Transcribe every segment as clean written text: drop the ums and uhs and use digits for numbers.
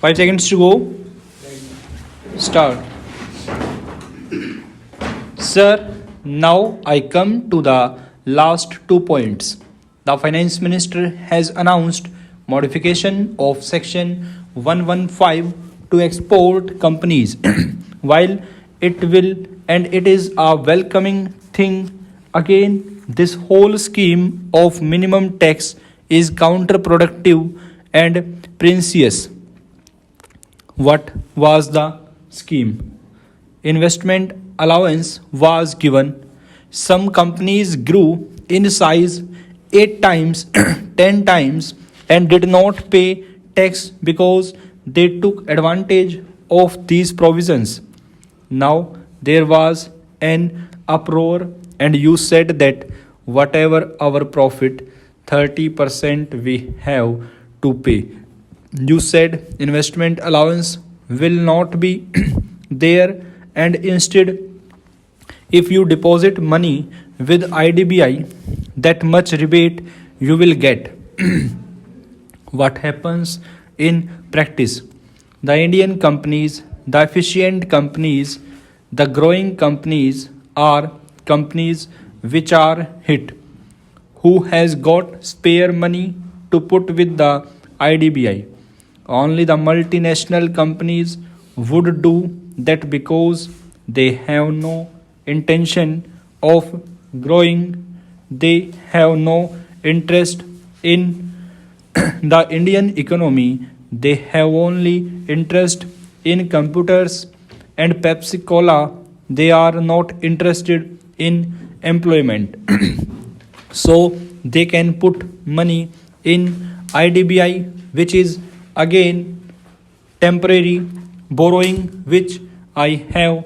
5 seconds to go. Start. Sir, now I come to the last 2 points. The finance minister has announced modification of section 115 to export companies. While it will and it is a welcoming thing, again this whole scheme of minimum tax is counterproductive and pernicious. What was the scheme? Investment allowance was given. Some companies grew in size 8 times, 10 times, and did not pay tax because they took advantage of these provisions. Now there was an uproar, and you said that whatever our profit, 30% we have to pay. You said investment allowance will not be there, and instead, if you deposit money with IDBI, that much rebate you will get. What happens in practice? The Indian companies, the efficient companies, the growing companies are companies which are hit. Who has got spare money to put with the IDBI? Only the multinational companies would do that because they have no intention of growing. They have no interest in the Indian economy. They have only interest in computers and Pepsi Cola. They are not interested in employment. So they can put money in IDBI, which is again temporary borrowing, which I have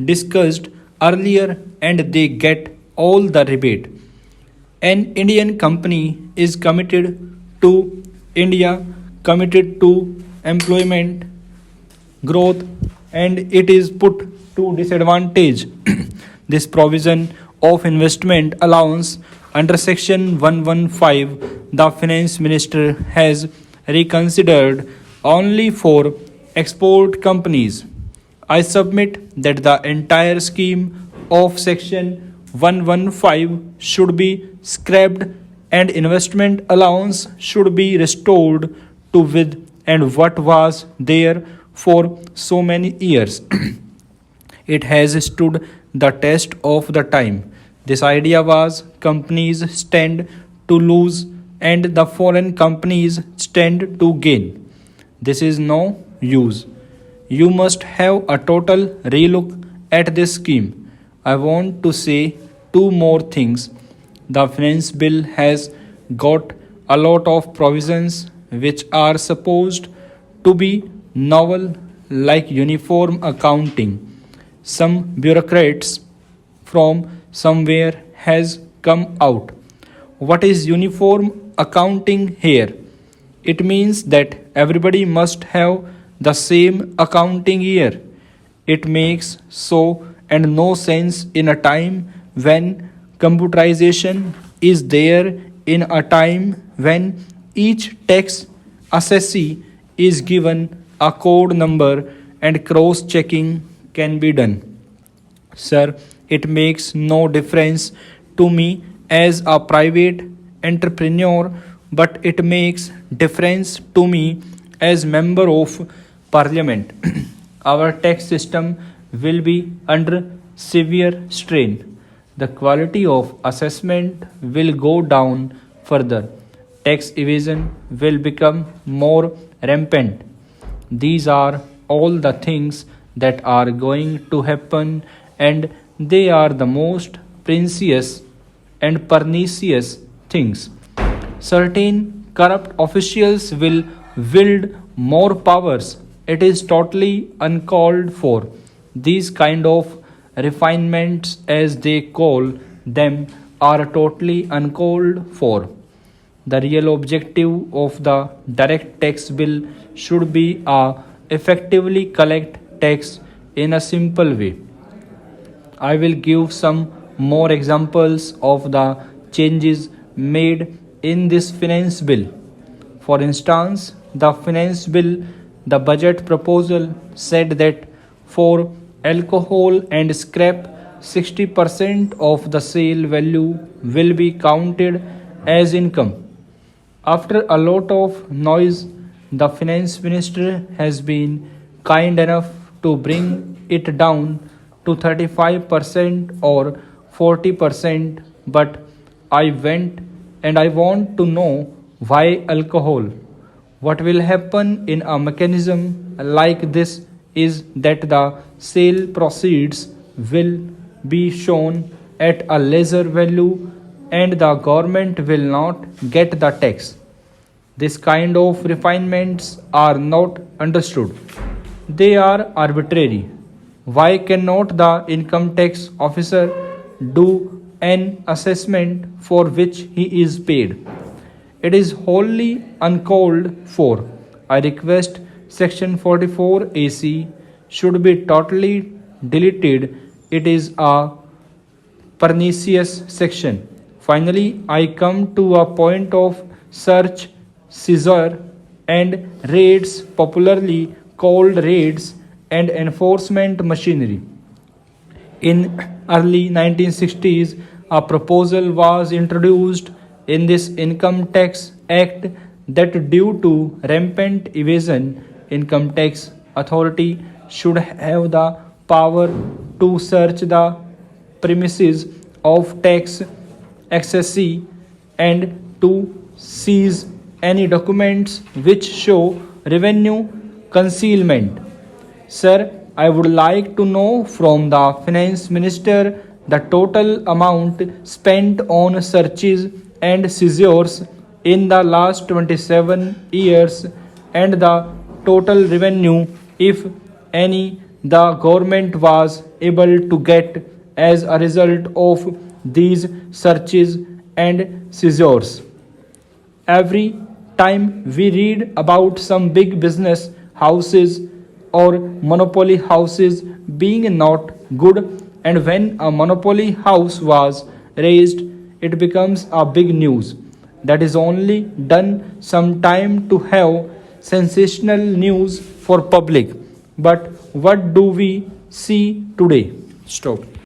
discussed earlier, and they get all the rebate. An Indian company is committed to India, committed to employment growth, and it is put to disadvantage. This provision of investment allowance under section 115, the finance minister has reconsidered only for export companies. I submit that the entire scheme of section 115 should be scrapped and investment allowance should be restored to with and what was there for so many years. It has stood the test of the time. This idea was companies stand to lose and the foreign companies stand to gain. This is no use. You must have a total relook at this scheme. I want to say two more things. The finance bill has got a lot of provisions which are supposed to be novel, like uniform accounting. Some bureaucrats from somewhere has come out. What is uniform accounting here? It means that everybody must have the same accounting year. It makes so and no sense in a time when computerization is there, in a time when each tax assessee is given a code number and cross checking can be done. Sir, it makes no difference to me as a private entrepreneur, but it makes difference to me as member of parliament. Our tax system will be under severe strain. The quality of assessment will go down further. Tax evasion will become more rampant. These are all the things that are going to happen, and they are the most pernicious and pernicious things. Certain corrupt officials will wield more powers. It is totally uncalled for. These kind of refinements, as they call them, are totally uncalled for. The real objective of the direct tax bill should be a effectively collect tax in a simple way. I will give some more examples of the changes made in this finance bill. For instance, the finance bill The budget proposal said that for alcohol and scrap, 60% of the sale value will be counted as income. After a lot of noise, the finance minister has been kind enough to bring it down to 35% or 40%, but I went and I want to know why alcohol. What will happen in a mechanism like this is that the sale proceeds will be shown at a lesser value and the government will not get the tax. This kind of refinements are not understood. They are arbitrary. Why cannot the income tax officer do an assessment for which he is paid? It is wholly uncalled for. I request section 44 AC should be totally deleted. It is a pernicious section. Finally, I come to a point of search, seizure, and raids, popularly called raids, and enforcement machinery. In early 1960s, a proposal was introduced in this income tax act that due to rampant evasion, income tax authority should have the power to search the premises of tax assessee and to seize any documents which show revenue concealment. Sir, I would like to know from the finance minister the total amount spent on searches and seizures in the last 27 years and the total revenue, if any, the government was able to get as a result of these searches and seizures. Every time we read about some big business houses or monopoly houses being not good, and when a monopoly house was raised, it becomes a big news. That is only done sometime to have sensational news for public. But what do we see today? Stop.